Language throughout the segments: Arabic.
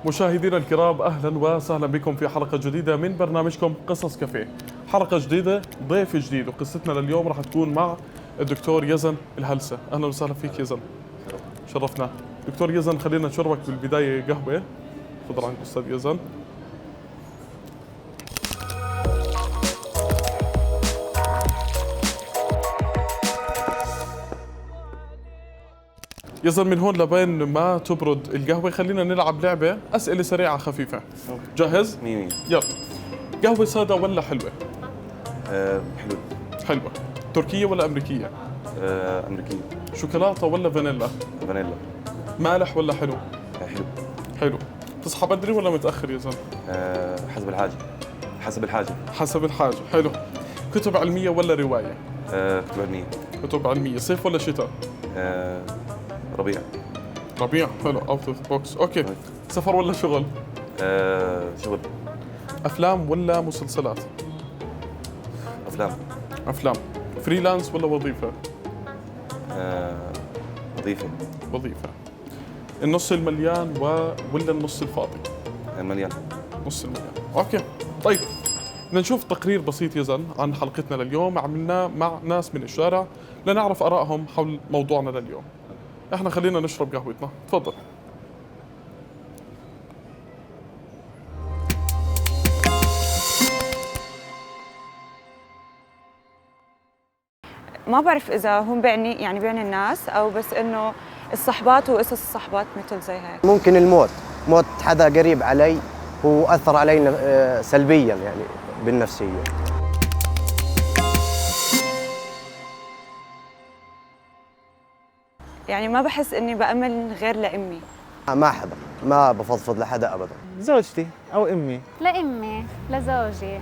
مشاهدينا الكرام، أهلا وسهلا بكم في حلقة جديدة من برنامجكم قصص كافيه. حلقة جديدة، ضيف جديد، وقصتنا لليوم راح تكون مع الدكتور يزن الهلسة. أهلا وسهلا فيك يزن، شرفنا. دكتور يزن، خلينا نشربك بالبداية قهوة. تفضل عند الأستاذ يزن. يزن، من هون لبين ما تبرد القهوة خلينا نلعب لعبة أسئلة سريعة خفيفة. جاهز؟ مين؟ يلا. قهوة سادة ولا حلوة؟ حلو. حلوة. تركية ولا أمريكية؟ أمريكية. شوكولاتة ولا فانيلا؟ فانيلا. مالح ولا حلو؟ حلو. حلو. تصحى بدري ولا متأخر يا زلمة؟ حسب الحاجة. حسب الحاجة. حسب الحاجة، حلو. كتب علمية ولا رواية؟ كتب علمية. كتب علمية. صيف ولا شتاء؟ ربيع. ربيع، حلو. اوت اوف بوكس، اوكي. سفر ولا شغل؟ شغل. أفلام ولا مسلسلات؟ أفلام. أفلام. فريلانس ولا وظيفة؟ وظيفة. وظيفة. النص المليان ولا النص الفاضي؟ مليان. نص المليان، اوكي. طيب، بدنا نشوف تقرير بسيط يزن عن حلقتنا لليوم، عملناه مع ناس من الشارع لنعرف آرائهم حول موضوعنا لليوم. احنا خلينا نشرب قهوتنا، تفضل. ما بعرف إذا هم بيعني الناس أو بس إنه الصحبات وقصص الصحبات مثل زي هيك. ممكن الموت، موت حدا قريب علي هو أثر علي سلبيا يعني بالنفسية. يعني ما بحس إني بأمل غير لأمي. ما حدا، ما بفضفض لحدا أبدا. زوجتي أو أمي. لأمي، لزوجي.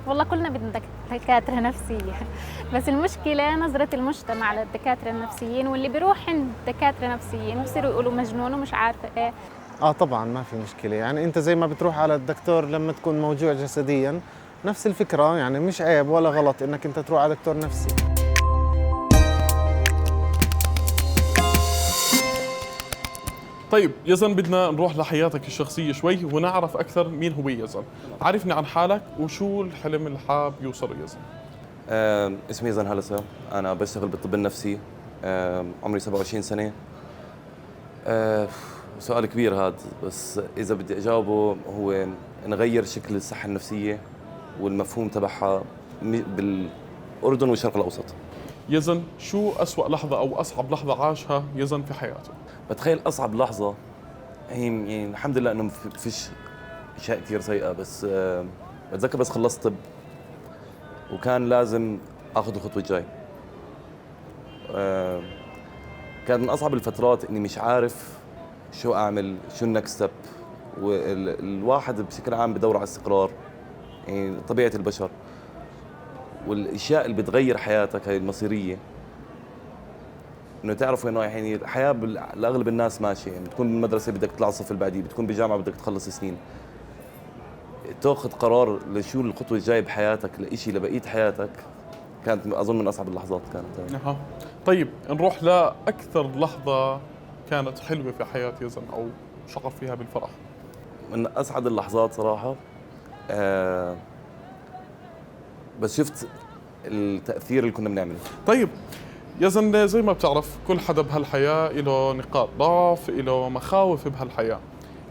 والله كلنا بدنا دكاترة نفسية، بس المشكلة نظرة المجتمع للدكاترة النفسيين، واللي بيروح عند دكاترة نفسيين بصيروا يقولوا مجنون ومش عارفة ايه. طبعا ما في مشكلة، يعني أنت زي ما بتروح على الدكتور لما تكون موجوع جسديا، نفس الفكرة، يعني مش عيب ولا غلط إنك أنت تروح على دكتور نفسي. طيب يزن، بدنا نروح لحياتك الشخصية شوي ونعرف أكثر مين هو يزن. عرفني عن حالك وشو الحلم اللي حاب يوصله يزن. اسمي يزن هلسة، أنا بشتغل بالطب النفسي. عمري 27 سنة. سؤال كبير هذا، بس إذا بدي أجاوبه هو نغير شكل الصحة النفسية والمفهوم تبعها بالأردن والشرق الأوسط. يزن، شو أسوأ لحظة أو أصعب لحظة عاشها يزن في حياته؟ بتخيل أصعب لحظة هي يعني الحمد لله إنه ما فيش أشياء كثير سيئة، بس بتذكر بس خلصت طب وكان لازم آخذ الخطوة الجاي. كانت من أصعب الفترات إني مش عارف شو أعمل، شو النكست ستيب. والواحد بشكل عام بدور على استقرار، يعني طبيعة البشر والاشياء اللي بتغير حياتك هاي المصيريه، انه تعرفوا انه يعني الحياه لاغلب الناس ماشيه، يعني بتكون بالمدرسه بدك تطلع الصف اللي بعديه، بتكون بالجامعه بدك تخلص سنين، تاخذ قرار لشو الخطوه الجايه بحياتك لإشي لبقيه حياتك. كانت اظن من اصعب اللحظات كانت. طيب، نروح لاكثر لحظه كانت حلوه في حياه يزن او شعر فيها بالفرح. من اسعد اللحظات صراحه، بس شفت التأثير اللي كنا بنعمله. طيب يزن، زي ما بتعرف كل حدا بهالحياة له نقاط ضعف، له مخاوف بهالحياة.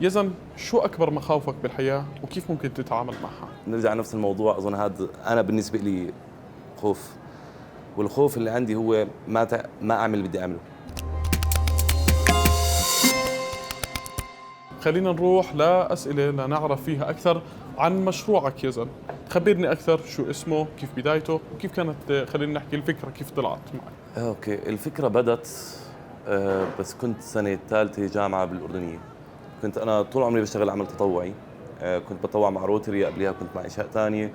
يزن، شو أكبر مخاوفك بالحياة وكيف ممكن تتعامل معها؟ نرجع نفس الموضوع، أظن هذا أنا بالنسبة لي خوف، والخوف اللي عندي هو ما أعمل اللي بدي أعمله. خلينا نروح لأسئلة لنعرف فيها أكثر عن مشروعك يزن. خبرني أكثر، شو اسمه، كيف بدايته، وكيف كانت، خلينا نحكي الفكرة كيف طلعت معك. أوكي، الفكرة بدت بس كنت سنة ثالثة جامعة بالأردنية. كنت أنا طول عمري بشتغل عمل تطوعي. كنت بتطوع مع روتري، قبلها كنت مع أشياء ثانية.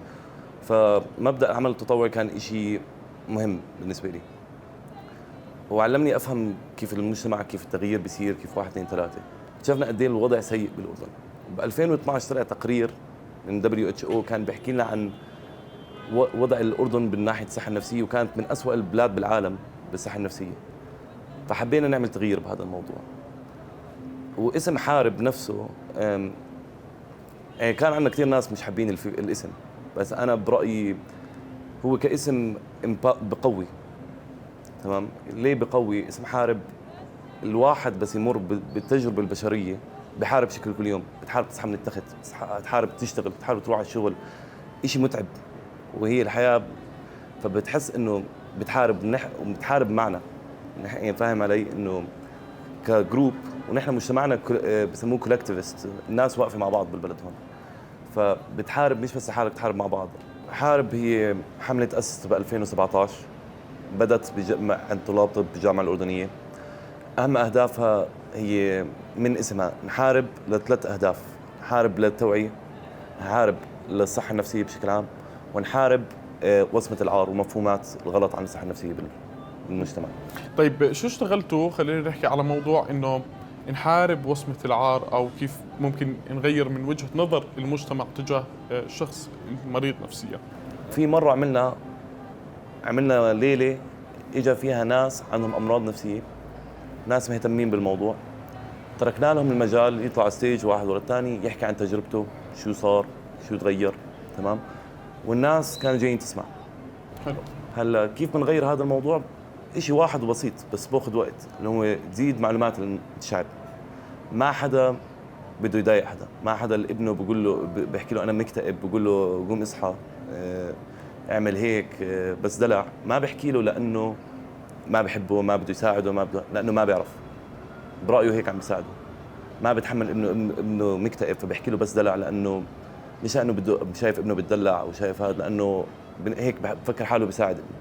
فمبدأ العمل التطوعي كان إشي مهم بالنسبة لي، وعلمني أفهم كيف المجتمع، كيف التغيير بيصير، كيف 1 2 3. اكتشفنا قد ايه الوضع سيء بالاردن. ب 2012 طلع تقرير من WHO كان بيحكي لنا عن وضع الاردن من ناحيه الصحه النفسيه، وكانت من أسوأ البلاد بالعالم بالصحه النفسيه. فحبينا نعمل تغيير بهذا الموضوع. واسم حارب نفسه يعني كان عندنا كثير ناس مش حابين الاسم، بس انا برايي هو كاسم بقوي. تمام. ليه بقوي؟ اسم حارب الواحد بس يمر بالتجربه البشريه، بحارب بشكل كل يوم، بتحارب تصحى من التخت، بتحارب تشتغل، بتحارب تروح على الشغل، شيء متعب وهي الحياه. فبتحس انه بتحارب معنا، يعني فاهم علي؟ انه كجروب، ونحن مجتمعنا بسموه كولكتيفست، الناس واقفه مع بعض بالبلد هون. فبتحارب مش بس لحالك، بتحارب مع بعض. حارب هي حمله تاسست ب 2017، بدت عند طلاب طب بالجامعه الاردنيه. اهم اهدافها هي من اسمها نحارب لثلاث اهداف: نحارب للتوعيه، نحارب للصحه النفسيه بشكل عام، ونحارب وصمه العار ومفهومات الغلط عن الصحه النفسيه بالمجتمع. طيب شو اشتغلتوا؟ خلينا نحكي على موضوع انه نحارب وصمة العار، او كيف ممكن نغير من وجهة نظر المجتمع تجاه الشخص المريض نفسيا. في مره عملنا ليله اجى فيها ناس عندهم امراض نفسيه، ناس مهتمين بالموضوع، تركنا لهم المجال يطلع على ستيج واحد ورا الثاني يحكي عن تجربته، شو صار، شو تغير. تمام. والناس كانوا جايين تسمع. حلو. هلا كيف بنغير هذا الموضوع؟ شيء واحد وبسيط بس باخذ وقت، اللي هو تزيد معلومات للشعب. ما حدا بده يضايق حدا، ما حدا ابنه بقول له بحكي له انا مكتئب بقول له قوم اصحى اعمل هيك بس دلع. ما بحكي له لانه ما بحبه، ما بده يساعده، لانه ما بيعرف، برايه هيك عم بيساعده. ما بتحمل ابنه مكتئب فبحكي له بس دلع، لانه مش لانه بده شايف ابنه بتدلع او شايف هذا، لانه هيك بفكر حاله بيساعد ابنه.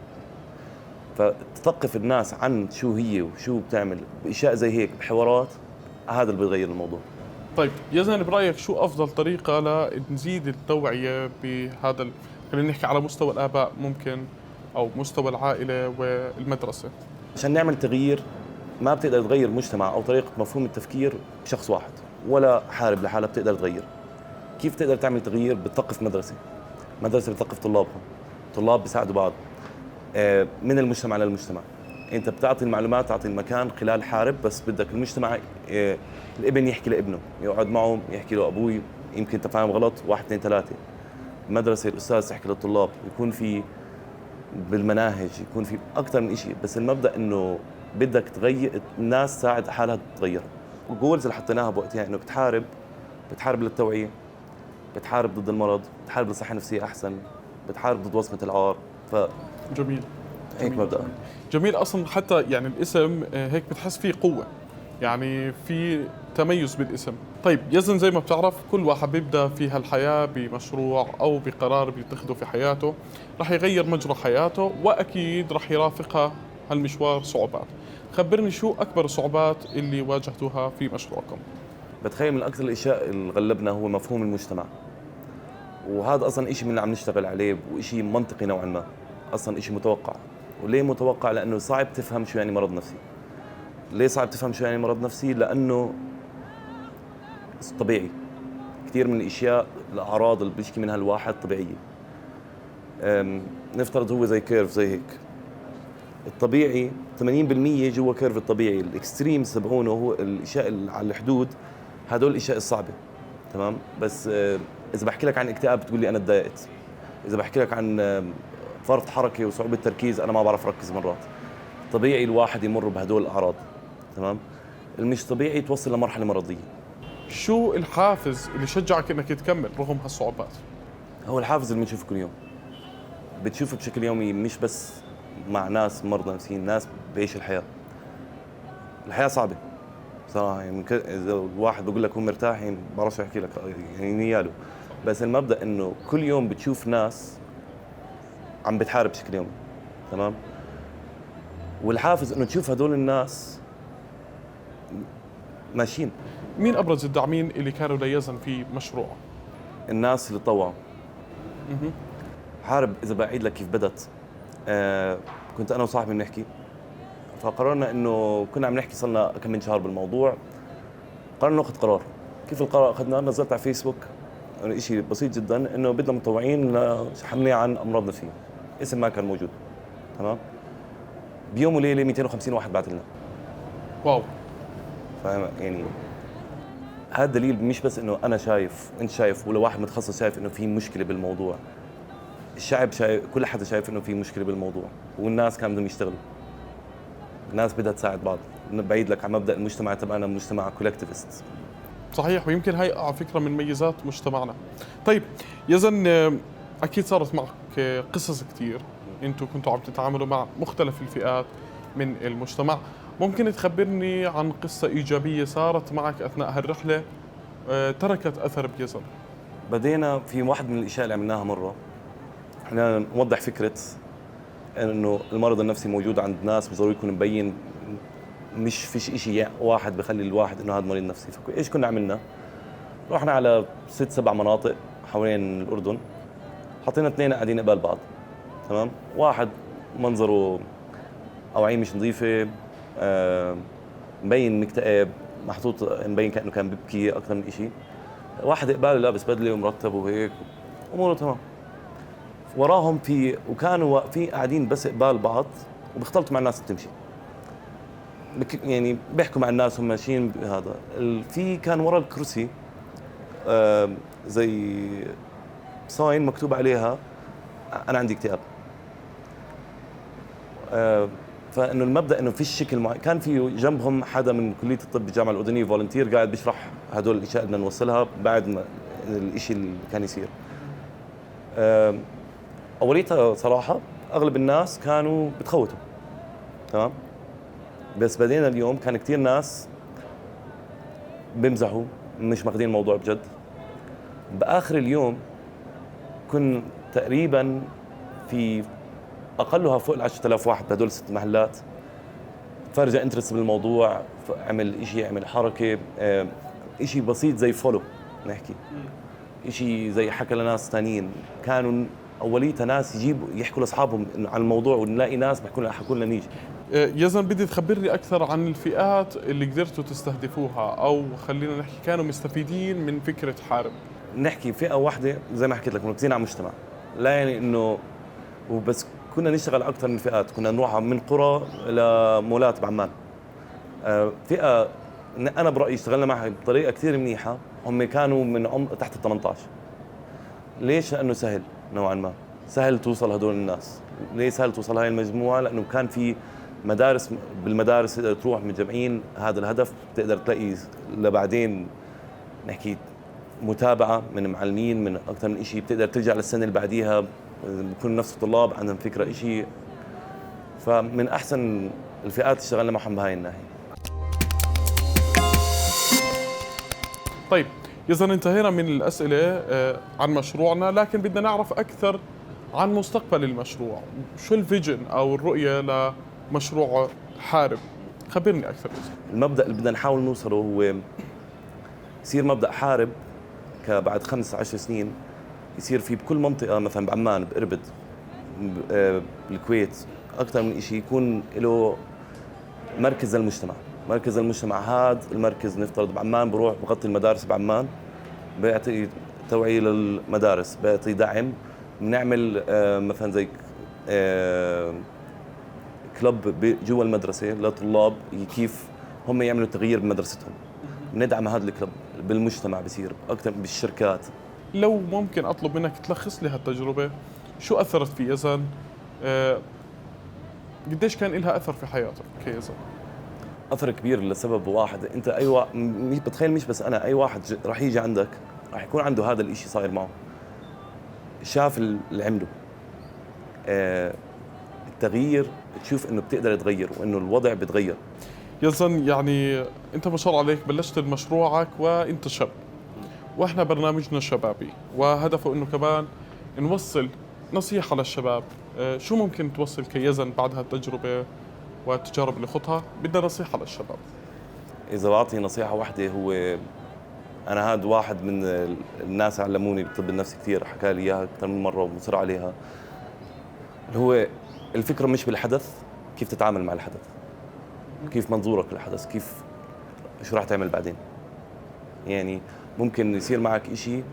فتثقف الناس عن شو هي وشو بتعمل باشياء زي هيك بحوارات، هذا اللي بيغير الموضوع. طيب يزن، برايك شو افضل طريقه لنزيد التوعيه بهذا خلينا نحكي على مستوى الاباء ممكن، او مستوى العائله والمدرسه؟ عشان نعمل تغيير ما بتقدر تغير مجتمع او طريقه مفهوم التفكير بشخص واحد، ولا حارب لحالها بتقدر تغير. كيف تقدر تعمل تغيير؟ بتثقف مدرسه بتثقف طلابها، طلاب بيساعدوا بعض، من المجتمع للمجتمع. انت بتعطي المعلومات، تعطي المكان خلال حارب، بس بدك المجتمع الابن يحكي لابنه، يقعد معه يحكي له ابوي يمكن انت فاهم غلط 1 2 3. المدرسه الاستاذ يحكي للطلاب، يكون في بالمناهج يكون في اكثر من شيء. بس المبدا انه بدك تغير الناس، تساعد حالها تتغير. وجولز اللي حطيناها بوقتها انه بتحارب للتوعيه، بتحارب ضد المرض، بتحارب للصحه النفسيه احسن، بتحارب ضد وصمه العار. جميل. هيك مبدأ. جميل. اصلا حتى يعني الاسم هيك بتحس فيه قوه، يعني في تميز بالاسم. طيب يزن، زي ما بتعرف كل واحد بيبدا في هالحياه بمشروع او بقرار بيتخذه في حياته رح يغير مجرى حياته، واكيد رح يرافقها هالمشوار صعوبات. خبرني شو اكبر الصعوبات اللي واجهتوها في مشروعكم؟ بتخيل من اكثر الاشياء اللي غلبنا هو مفهوم المجتمع، وهذا اصلا شيء من اللي عم نشتغل عليه، وشيء منطقي نوعا ما، اصلا شيء متوقع. وليه متوقع؟ لانه صعب تفهم شو يعني مرض نفسي. ليه صعب تفهم شو يعني مرض نفسي؟ لانه طبيعي. كثير من الاشياء، الاعراض اللي بيشكي منها الواحد طبيعيه. نفترض هو زي كيرف زي هيك، الطبيعي 80% جوا كيرف الطبيعي، الاكستريمز تبعونه هو الاشياء اللي على الحدود، هدول الاشياء الصعبه. تمام. بس اذا بحكي لك عن اكتئاب بتقول لي انا تضايقت، اذا بحكي لك عن فرط حركه وصعوبه تركيز انا ما بعرف اركز مرات. طبيعي الواحد يمر بهدول الاعراض. تمام. المش طبيعي توصل لمرحله مرضيه. شو الحافز اللي شجعك انك تكمل رغم هالصعوبات؟ هو الحافز اللي بنشوفه كل يوم، بتشوفه بشكل يومي، مش بس مع ناس مرضى نفسيين، ناس بعيش الحياه صعبه صراحه. يعني اذا الواحد بقول لك هو مرتاح يعني ما بعرفش احكي لك يعني نياله. بس المبدا انه كل يوم بتشوف ناس عم بتحارب بشكل يومي. تمام. والحافز انه تشوف هدول الناس ماشيين. مين ابرز الداعمين اللي كانوا ليزن في مشروعه؟ الناس اللي طوعوا. حارب اذا بعيد لك كيف بدت، كنت انا وصاحبي بنحكي، فقررنا انه كنا عم نحكي صرنا كم من شهر بالموضوع، قررنا ناخذ قرار. كيف القرار اخذناه؟ نزلت على فيسبوك شيء بسيط جدا انه بدنا متطوعين لحمله عن امراض نفسيه، اسم ما كان موجود. تمام. بيوم وليله 250 واحد بعت لنا. واو. فاهم يعني هذا دليل مش بس انه انا شايف، انت شايف، ولا واحد متخصص شايف انه في مشكله بالموضوع. الشعب شايف، كل حدا شايف انه في مشكله بالموضوع، والناس كانوا بدهم يشتغلوا. الناس بدها تساعد بعض. بعيد لك عن مبدا المجتمع تبعنا مجتمع كولكتيفست. صحيح، ويمكن هاي على فكره من ميزات مجتمعنا. طيب يزن، اكيد صارت معك قصص كثير، انتم كنتوا عم تتعاملوا مع مختلف الفئات من المجتمع. ممكن تخبرني عن قصه ايجابيه صارت معك اثناء هالرحله تركت اثر بيزن؟ بدينا في واحد من الاشياء اللي عملناها مره، احنا نوضح فكره انه المرض النفسي موجود عند ناس، بس ضروري يكون مبين، مش فيش شيء واحد بخلي الواحد انه هذا مريض نفسي. فايش كنا عملنا؟ رحنا على 6-7 مناطق حوالين الاردن، حطينا 2 قاعدين قبال بعض، تمام؟ واحد منظره أوعية مش نظيفة، مبين مكتئب، محطوط مبين كأنه كان بيبكي أكثر من شيء. واحد قباله لابس بدلة ومرتب وهيك، أموره تمام. وراهم وكانوا واقفين قاعدين بس قبال بعض، وبيختلطوا مع الناس اللي بتمشي. يعني بيحكوا مع الناس هم ماشيين بهذا. كان ورا الكرسي زي صاين مكتوب عليها أنا عندي اكتئاب. فانه المبدا انه في شكل معين. كان في جنبهم حدا من كليه الطب بالجامعه الاردنيه فولنتير قاعد بيشرح هدول الاشياء اللي بدنا نوصلها بعد ما الشيء اللي كان يصير. اوليتها صراحه اغلب الناس كانوا بتخوتوا، تمام؟ بس بدينا اليوم كان كثير ناس بيمزحوا، مش ماخذين الموضوع بجد. باخر اليوم كن تقريبا في اقلها فوق ال 10,000 واحد بهدول 6 محلات فرجة انترست بالموضوع، عمل شيء، عمل حركه، شيء بسيط زي فولو نحكي، شيء زي حكى لناس ثانيين. كانوا اوليتها ناس يجيبوا يحكوا لاصحابهم عن الموضوع، ونلاقي ناس حكوا لنا نيجي. يزن، بدي تخبرني اكثر عن الفئات اللي قدرتوا تستهدفوها، او خلينا نحكي كانوا مستفيدين من فكره حارب. نحكي فئه واحده زي ما حكيت لك، مركزين على المجتمع، لا يعني انه وبس. كنا نشتغل اكثر من فئات، كنا نروح من قرى لمولات بعمان. فئه انا برايي اشتغلنا معها بطريقه كثير منيحه، هم كانوا من عمر تحت ال 18. ليش؟ لانه سهل نوعا ما، سهل توصل هدول الناس. ليه سهل توصل هاي المجموعه؟ لانه كان في مدارس، بالمدارس تقدر تروح متجمعين هذا الهدف، بتقدر تلاقي لبعدين نحكي متابعه من معلمين من اكثر من شيء، بتقدر ترجع للسنه اللي بعديها بكون نفس الطلاب عندهم فكره شيء. فمن احسن الفئات اشتغلنا معهم بهاي الناحيه. طيب يزن، انتهينا من الاسئله عن مشروعنا، لكن بدنا نعرف اكثر عن مستقبل المشروع. شو الفيجن او الرؤيه لمشروع حارب؟ خبرني اكثر. المبدا اللي بدنا نحاول نوصله هو يصير مبدا حارب بعد 15 سنين، يصير في بكل منطقه، مثلا بعمان، بإربد، بالكويت، اكثر من شيء يكون له مركز للمجتمع. مركز المجتمع هذا المركز نفترض بعمان، بروح بغطي المدارس بعمان، بيعطي توعيه للمدارس، بيعطي دعم. بنعمل مثلا زي كلب جوا المدرسه لطلاب كيف هم يعملوا تغيير بمدرستهم. بندعم هذا الكلب بالمجتمع، بصير اكثر بالشركات. لو ممكن اطلب منك تلخص لي هالتجربه، شو اثرت في يزن؟ قديش كان لها اثر في حياتك كيزن؟ اثر كبير لسبب واحد. انت اي واحد بتخيل، مش بس انا، اي واحد راح يجي عندك راح يكون عنده هذا الاشي صاير معه، شاف اللي عمله، التغيير، تشوف انه بتقدر تغير وانه الوضع بتغير. يزن، يعني انت ما شاء الله عليك بلشت مشروعك وانت شاب، واحنا برنامجنا شبابي وهدفه انه كمان نوصل نصيحة للشباب. شو ممكن توصل كيزن بعد هالتجربة والتجارب اللي خطها؟ بدنا نصيحة للشباب. إذا بعطي نصيحة واحدة، هو أنا هذا واحد من الناس علموني بالطب النفسي كثير، حكى لي إياها أكثر من مرة ومصر عليها، اللي هو الفكرة مش بالحدث، كيف تتعامل مع الحدث، كيف منظورك للحدث، شو راح تعمل بعدين. يعني ممكن يصير معك إشي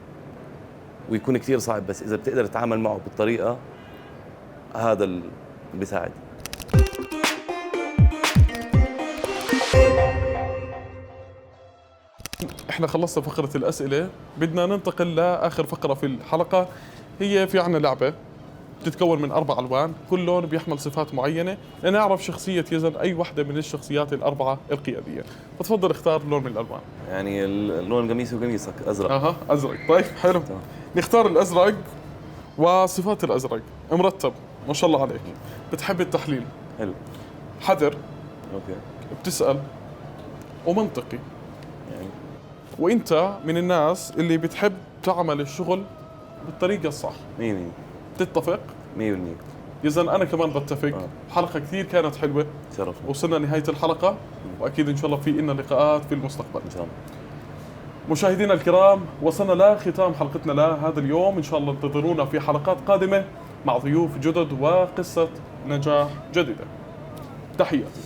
ويكون كثير صعب، بس إذا بتقدر تتعامل معه بالطريقة، هذا اللي بيساعد. احنا خلصنا فقرة الأسئلة، بدنا ننتقل لآخر فقرة في الحلقة. هي في عنا لعبة بتتكون من 4 ألوان، كل لون بيحمل صفات معينة لنعرف شخصية يزن أي وحدة من الشخصيات الأربعة القيادية. فتفضل اختار لون من الألوان. يعني لون قميصي وقميصك ازرق. أها أزرق، طيب حلو. تمام. نختار الأزرق وصفات الأزرق. مرتب ما شاء الله عليك، بتحب التحليل، حلو. حذر، اوكي. بتسأل، ومنطقي. يعني وانت من الناس اللي بتحب تعمل الشغل بالطريقة الصح. 100%. تتفق؟ 100%. إذن أنا كمان بتفق. حلقة كثير كانت حلوة، شرف وصلنا نهاية الحلقة، وأكيد إن شاء الله في إلنا لقاءات في المستقبل. ان شاء الله. مشاهدينا الكرام، وصلنا لختام حلقتنا لهذا اليوم. إن شاء الله انتظرونا في حلقات قادمة مع ضيوف جدد وقصة نجاح جديدة. تحياتي.